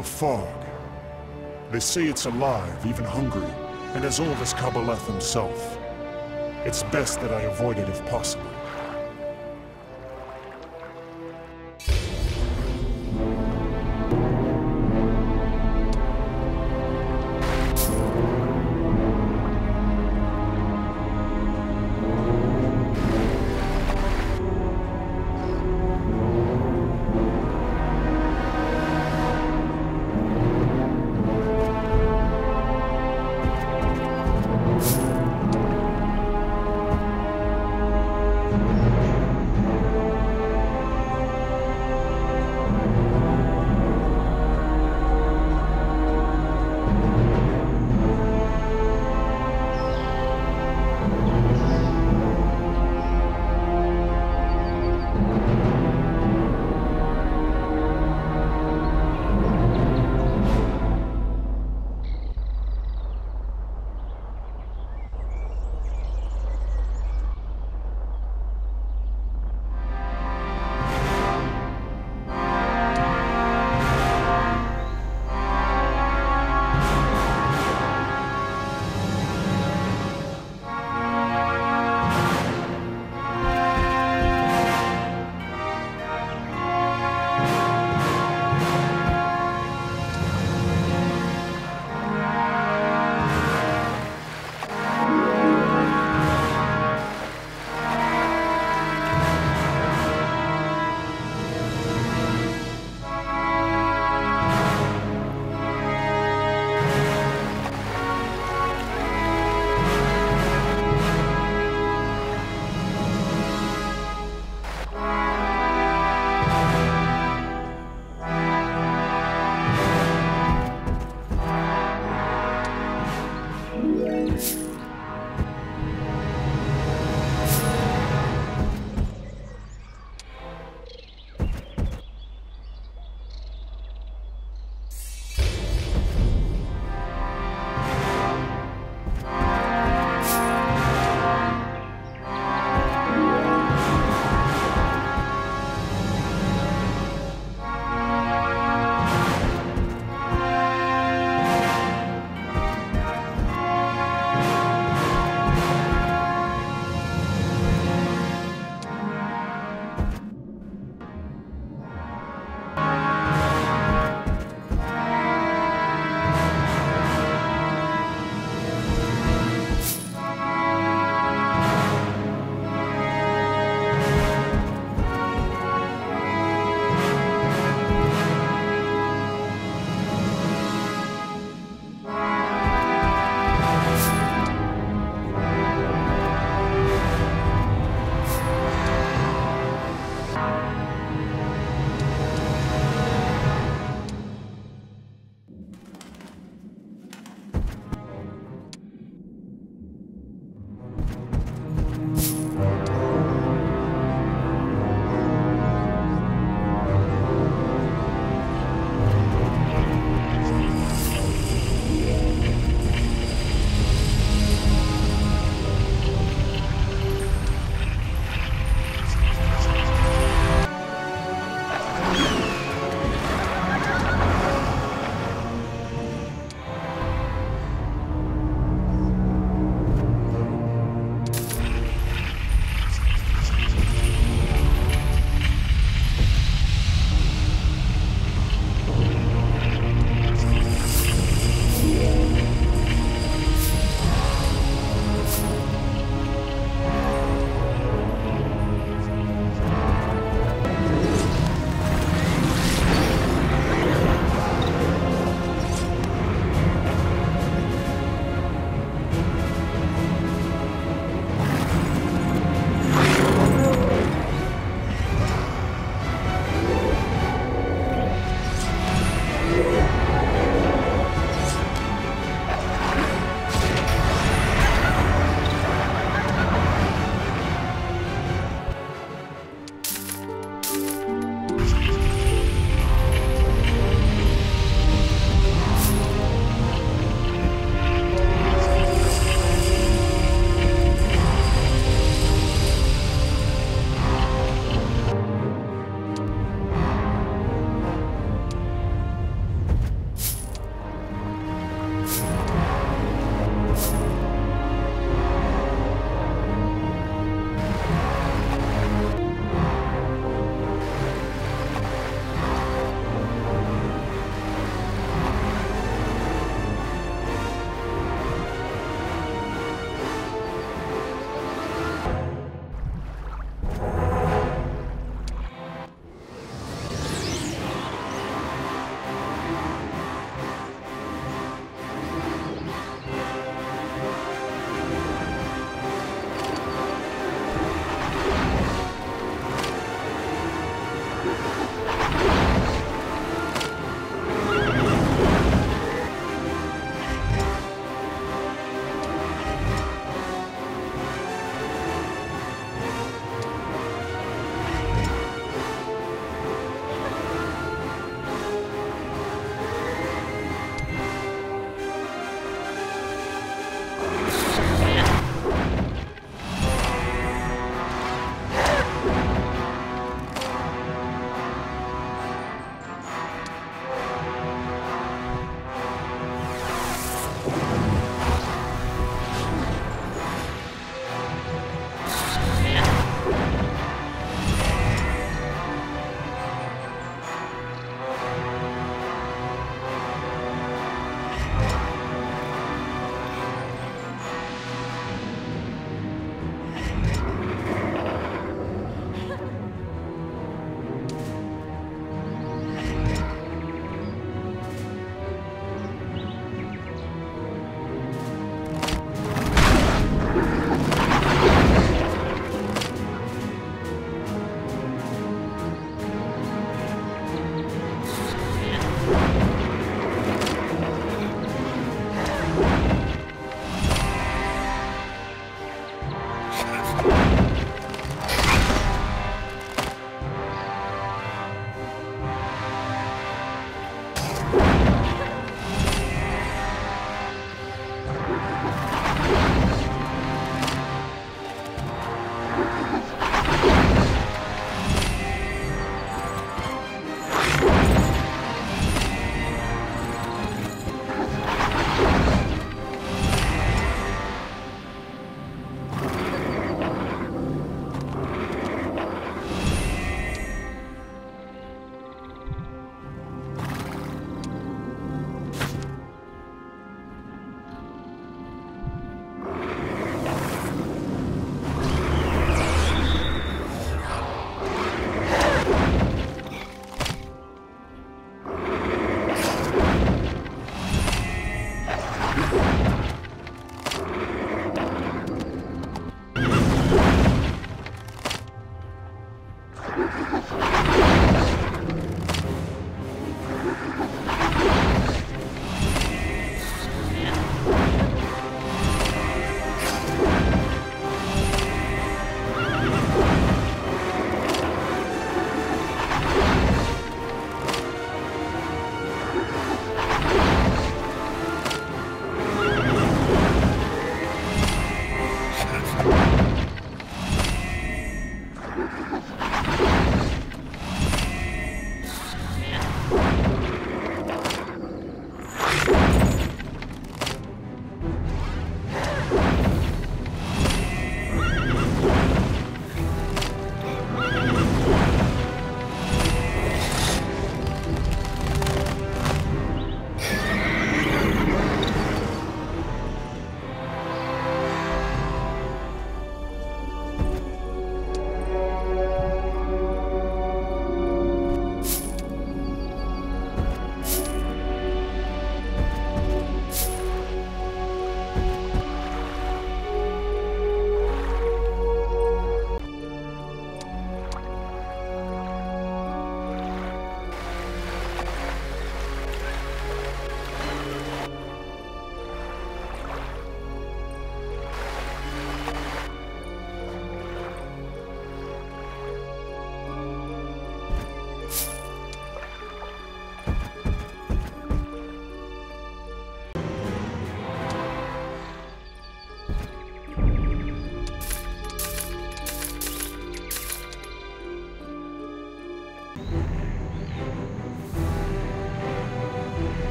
The fog. They say it's alive, even hungry, and as old as Kabbaleth himself. It's best that I avoid it if possible.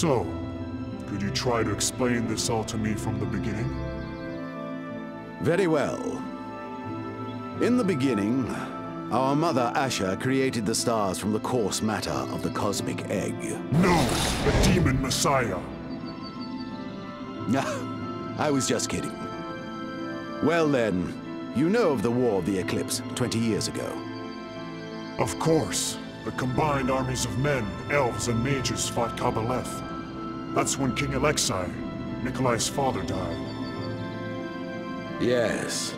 So, could you try to explain this all to me from the beginning? Very well. In the beginning, our mother Asher created the stars from the coarse matter of the cosmic egg. No! The demon Messiah! I was just kidding. Well then, you know of the War of the Eclipse 20 years ago. Of course. The combined armies of men, elves, and mages fought Kabbaleth. That's when King Alexei, Nikolai's father, died. Yes.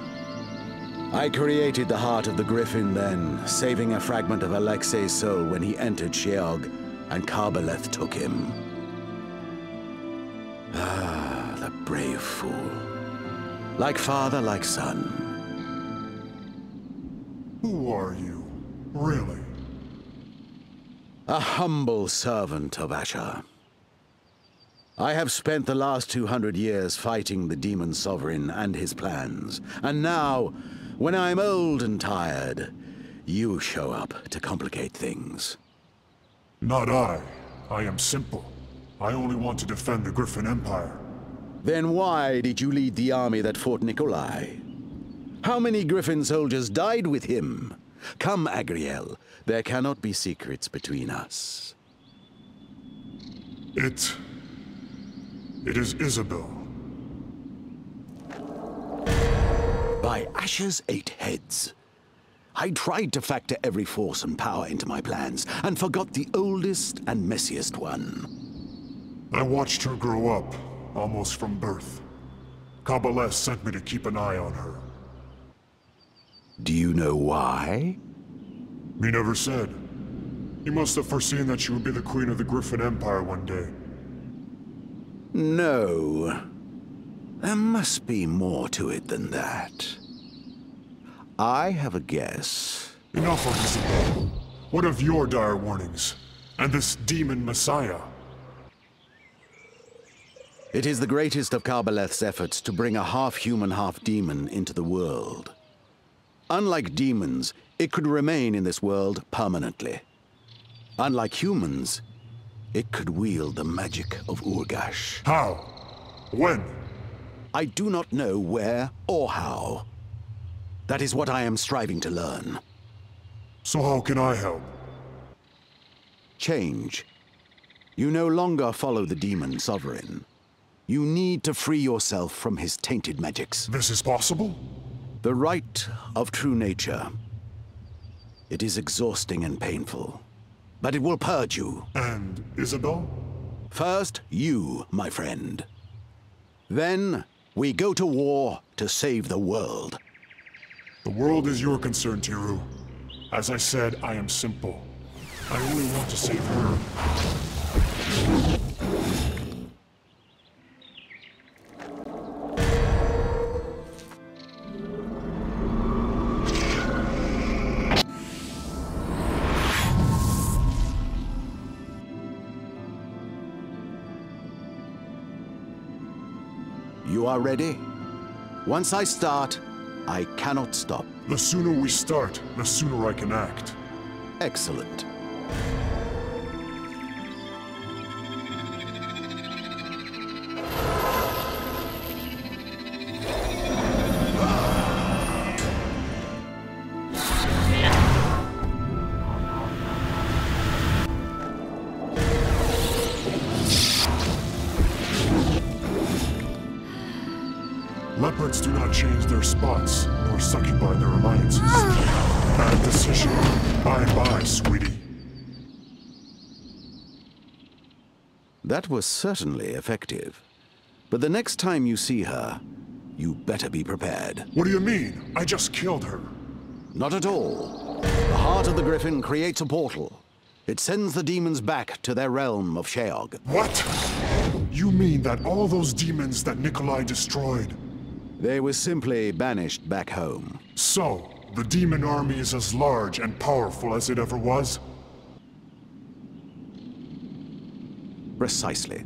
I created the heart of the Griffin then, saving a fragment of Alexei's soul when he entered Sheog, and Kabbaleth took him. Ah, the brave fool. Like father, like son. Who are you, really? A humble servant of Asher. I have spent the last 200 years fighting the demon sovereign and his plans. And now, when I'm old and tired, you show up to complicate things. Not I. I am simple. I only want to defend the Griffin Empire. Then why did you lead the army that fought Nikolai? How many Griffin soldiers died with him? Come, Agriel. There cannot be secrets between us. It is Isabel. By Asher's 8 heads. I tried to factor every force and power into my plans, and forgot the oldest and messiest one. I watched her grow up, almost from birth. Kabbaleth sent me to keep an eye on her. Do you know why? He never said. He must have foreseen that she would be the queen of the Griffin Empire one day. No. There must be more to it than that. I have a guess. Enough of Isabel. What of your dire warnings? And this demon Messiah? It is the greatest of Kabbaleth's efforts to bring a half-human, half-demon into the world. Unlike demons, it could remain in this world permanently. Unlike humans, it could wield the magic of Urgash. How? When? I do not know where or how. That is what I am striving to learn. So how can I help? Change. You no longer follow the demon sovereign. You need to free yourself from his tainted magics. This is possible? The rite of true nature. It is exhausting and painful, but it will purge you. And Isabel? First, you, my friend. Then, we go to war to save the world. The world is your concern, Tiru. As I said, I am simple. I only want to save her. You are ready? Once I start, I cannot stop. The sooner we start, the sooner I can act. Excellent. Leopards do not change their spots, nor succubi their alliances. Bad decision. Bye-bye, sweetie. That was certainly effective. But the next time you see her, you better be prepared. What do you mean? I just killed her. Not at all. The heart of the Griffin creates a portal. It sends the demons back to their realm of Sheog. What? You mean that all those demons that Nikolai destroyed? They were simply banished back home. So, the demon army is as large and powerful as it ever was? Precisely.